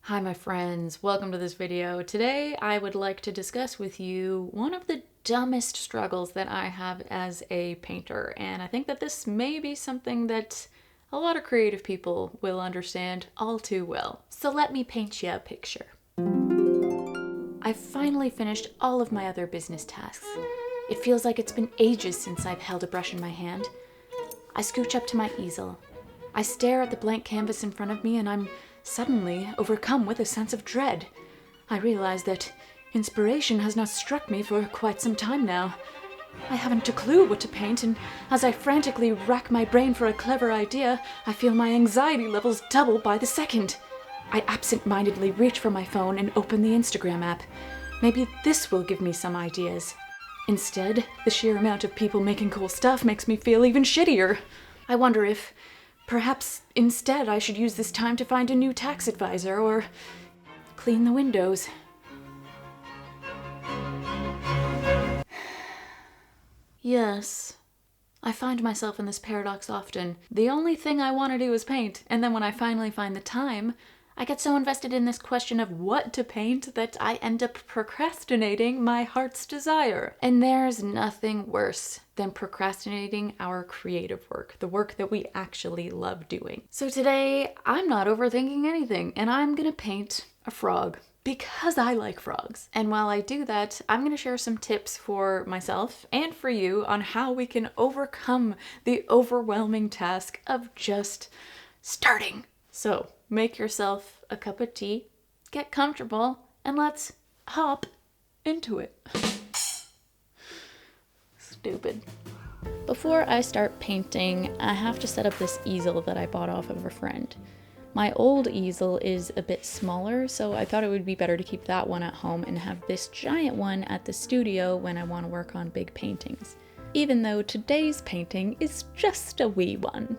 Hi my friends, welcome to this video. Today I would like to discuss with you one of the dumbest struggles that I have as a painter, and I think that this may be something that a lot of creative people will understand all too well. So let me paint you a picture. I've finally finished all of my other business tasks. It feels like it's been ages since I've held a brush in my hand. I scooch up to my easel. I stare at the blank canvas in front of me and I'm suddenly overcome with a sense of dread. I realize that inspiration has not struck me for quite some time now. I haven't a clue what to paint, and as I frantically rack my brain for a clever idea, I feel my anxiety levels double by the second. I absent-mindedly reach for my phone and open the Instagram app. Maybe this will give me some ideas. Instead, the sheer amount of people making cool stuff makes me feel even shittier. I wonder if perhaps instead I should use this time to find a new tax advisor or clean the windows. Yes, I find myself in this paradox often. The only thing I want to do is paint, and then when I finally find the time, I get so invested in this question of what to paint that I end up procrastinating my heart's desire. And there's nothing worse than procrastinating our creative work, the work that we actually love doing. So today, I'm not overthinking anything, and I'm gonna paint a frog because I like frogs. And while I do that, I'm gonna share some tips for myself and for you on how we can overcome the overwhelming task of just starting. So, make yourself a cup of tea, get comfortable, and let's hop into it. Stupid. Before I start painting, I have to set up this easel that I bought off of a friend. My old easel is a bit smaller, so I thought it would be better to keep that one at home and have this giant one at the studio when I want to work on big paintings. Even though today's painting is just a wee one.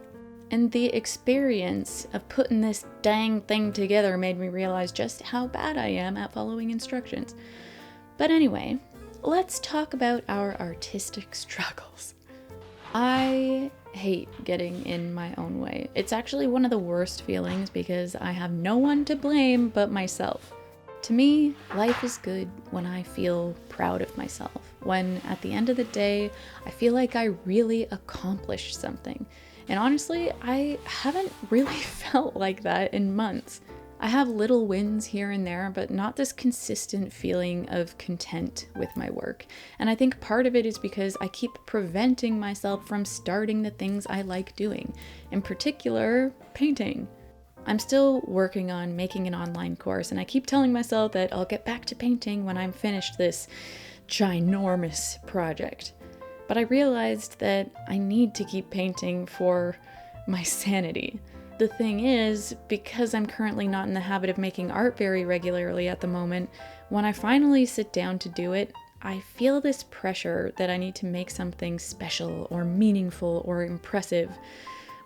And the experience of putting this dang thing together made me realize just how bad I am at following instructions. But anyway, let's talk about our artistic struggles. I hate getting in my own way. It's actually one of the worst feelings because I have no one to blame but myself. To me, life is good when I feel proud of myself. When at the end of the day, I feel like I really accomplished something. And honestly, I haven't really felt like that in months. I have little wins here and there, but not this consistent feeling of content with my work. And I think part of it is because I keep preventing myself from starting the things I like doing, in particular, painting. I'm still working on making an online course, and I keep telling myself that I'll get back to painting when I'm finished this ginormous project. But I realized that I need to keep painting for my sanity. The thing is, because I'm currently not in the habit of making art very regularly at the moment, when I finally sit down to do it, I feel this pressure that I need to make something special or meaningful or impressive,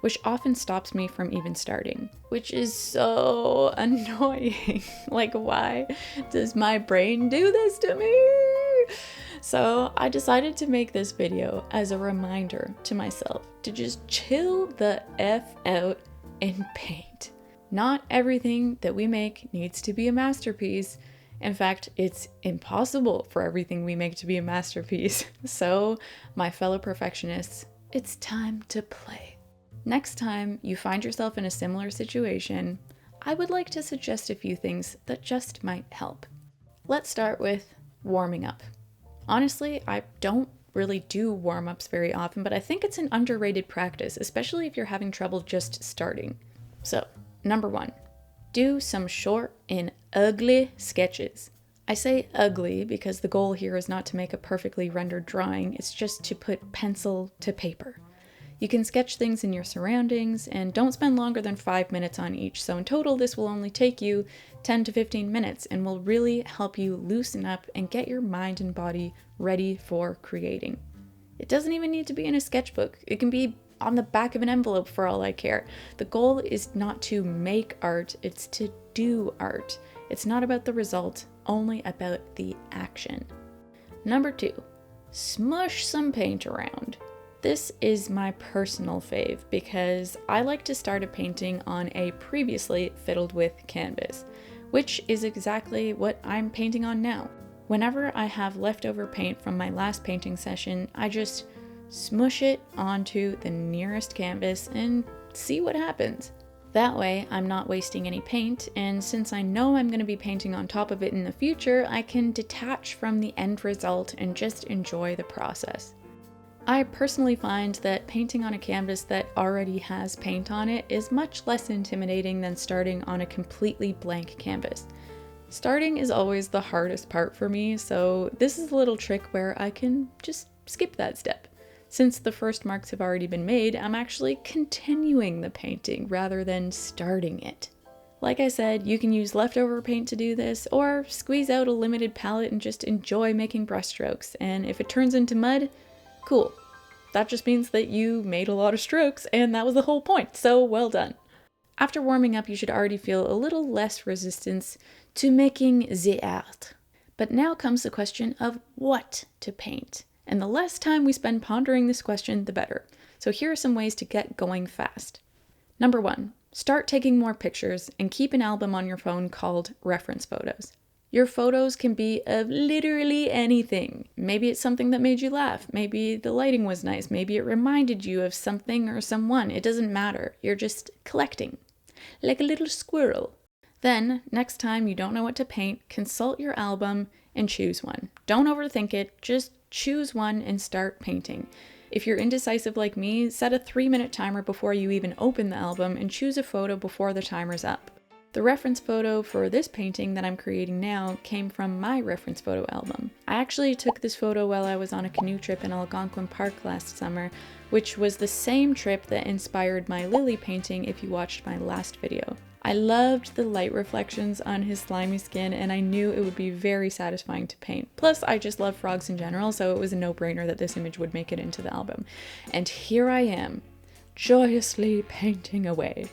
which often stops me from even starting, which is so annoying. Like, why does my brain do this to me? So I decided to make this video as a reminder to myself to just chill the F out and paint. Not everything that we make needs to be a masterpiece. In fact, it's impossible for everything we make to be a masterpiece. So, my fellow perfectionists, it's time to play. Next time you find yourself in a similar situation, I would like to suggest a few things that just might help. Let's start with warming up. Honestly, I don't really do warm-ups very often, but I think it's an underrated practice, especially if you're having trouble just starting. So, number 1, do some short and ugly sketches. I say ugly because the goal here is not to make a perfectly rendered drawing, it's just to put pencil to paper. You can sketch things in your surroundings and don't spend longer than 5 minutes on each. So in total, this will only take you 10 to 15 minutes and will really help you loosen up and get your mind and body ready for creating. It doesn't even need to be in a sketchbook. It can be on the back of an envelope for all I care. The goal is not to make art, it's to do art. It's not about the result, only about the action. Number 2, smush some paint around. This is my personal fave because I like to start a painting on a previously fiddled with canvas, which is exactly what I'm painting on now. Whenever I have leftover paint from my last painting session, I just smush it onto the nearest canvas and see what happens. That way, I'm not wasting any paint, and since I know I'm going to be painting on top of it in the future, I can detach from the end result and just enjoy the process. I personally find that painting on a canvas that already has paint on it is much less intimidating than starting on a completely blank canvas. Starting is always the hardest part for me, so this is a little trick where I can just skip that step. Since the first marks have already been made, I'm actually continuing the painting rather than starting it. Like I said, you can use leftover paint to do this, or squeeze out a limited palette and just enjoy making brushstrokes, and if it turns into mud, cool. That just means that you made a lot of strokes, and that was the whole point, so well done. After warming up, you should already feel a little less resistance to making the art. But now comes the question of what to paint. And the less time we spend pondering this question, the better. So here are some ways to get going fast. Number 1, start taking more pictures and keep an album on your phone called reference photos. Your photos can be of literally anything. Maybe it's something that made you laugh. Maybe the lighting was nice. Maybe it reminded you of something or someone. It doesn't matter. You're just collecting. Like a little squirrel. Then, next time you don't know what to paint, consult your album and choose one. Don't overthink it, just choose one and start painting. If you're indecisive like me, set a 3-minute timer before you even open the album and choose a photo before the timer's up. The reference photo for this painting that I'm creating now came from my reference photo album. I actually took this photo while I was on a canoe trip in Algonquin Park last summer, which was the same trip that inspired my lily painting if you watched my last video. I loved the light reflections on his slimy skin, and I knew it would be very satisfying to paint. Plus, I just love frogs in general, so it was a no-brainer that this image would make it into the album. And here I am, joyously painting away.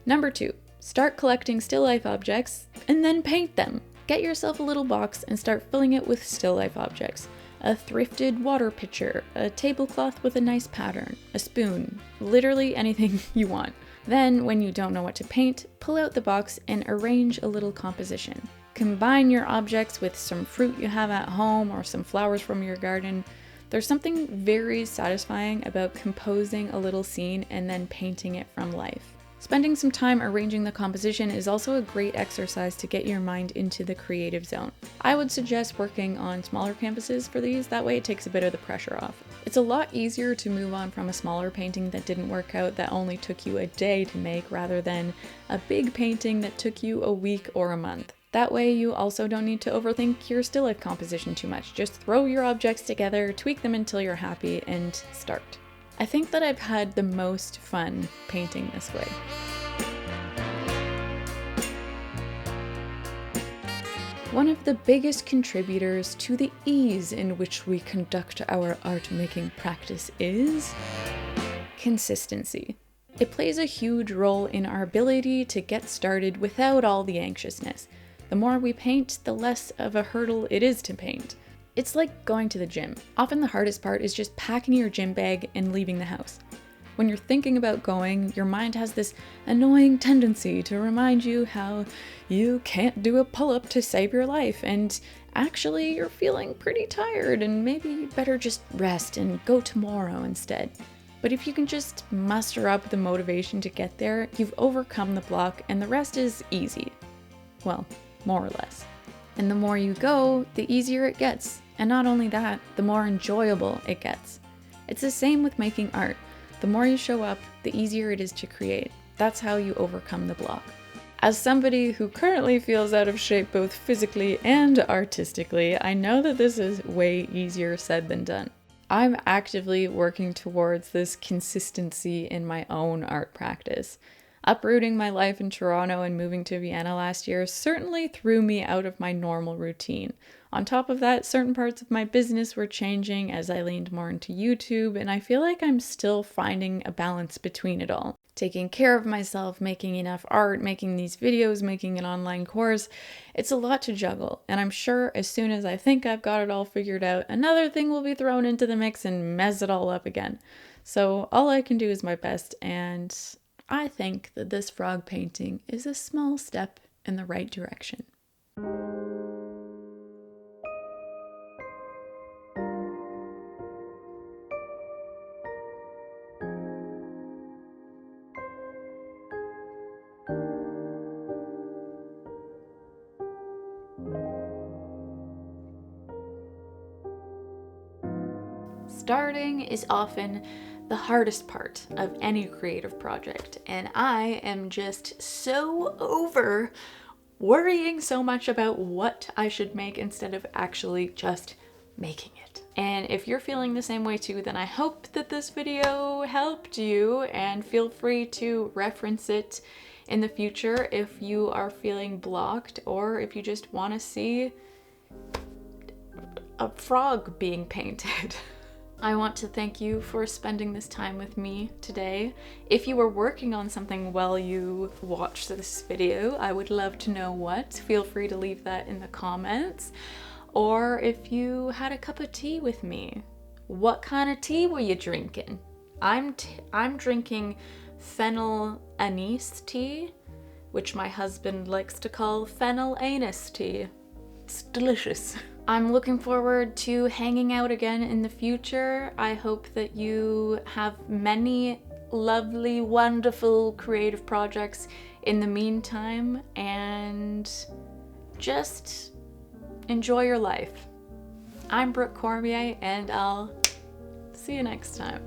Number 2, start collecting still life objects and then paint them. Get yourself a little box and start filling it with still life objects. A thrifted water pitcher, a tablecloth with a nice pattern, a spoon, literally anything you want. Then, when you don't know what to paint, pull out the box and arrange a little composition. Combine your objects with some fruit you have at home or some flowers from your garden. There's something very satisfying about composing a little scene and then painting it from life. Spending some time arranging the composition is also a great exercise to get your mind into the creative zone. I would suggest working on smaller canvases for these, that way it takes a bit of the pressure off. It's a lot easier to move on from a smaller painting that didn't work out that only took you a day to make rather than a big painting that took you a week or a month. That way you also don't need to overthink your still life composition too much. Just throw your objects together, tweak them until you're happy, and start. I think that I've had the most fun painting this way. One of the biggest contributors to the ease in which we conduct our art-making practice is consistency. It plays a huge role in our ability to get started without all the anxiousness. The more we paint, the less of a hurdle it is to paint. It's like going to the gym. Often the hardest part is just packing your gym bag and leaving the house. When you're thinking about going, your mind has this annoying tendency to remind you how you can't do a pull-up to save your life, and actually you're feeling pretty tired and maybe you'd better just rest and go tomorrow instead. But if you can just muster up the motivation to get there, you've overcome the block and the rest is easy. Well, more or less. And the more you go, the easier it gets. And not only that, the more enjoyable it gets. It's the same with making art. The more you show up, the easier it is to create. That's how you overcome the block. As somebody who currently feels out of shape both physically and artistically, I know that this is way easier said than done. I'm actively working towards this consistency in my own art practice. Uprooting my life in Toronto and moving to Vienna last year certainly threw me out of my normal routine. On top of that, certain parts of my business were changing as I leaned more into YouTube, and I feel like I'm still finding a balance between it all. Taking care of myself, making enough art, making these videos, making an online course, it's a lot to juggle, and I'm sure as soon as I think I've got it all figured out, another thing will be thrown into the mix and mess it all up again. So all I can do is my best, and I think that this frog painting is a small step in the right direction. Starting is often the hardest part of any creative project, and I am just so over worrying so much about what I should make instead of actually just making it. And if you're feeling the same way too, then I hope that this video helped you, and feel free to reference it in the future if you are feeling blocked, or if you just want to see a frog being painted. I want to thank you for spending this time with me today. If you were working on something while you watched this video, I would love to know what. Feel free to leave that in the comments. Or if you had a cup of tea with me, what kind of tea were you drinking? I'm drinking fennel anise tea, which my husband likes to call fennel anise tea. It's delicious. I'm looking forward to hanging out again in the future. I hope that you have many lovely, wonderful creative projects in the meantime, and just enjoy your life. I'm Brooke Cormier, and I'll see you next time.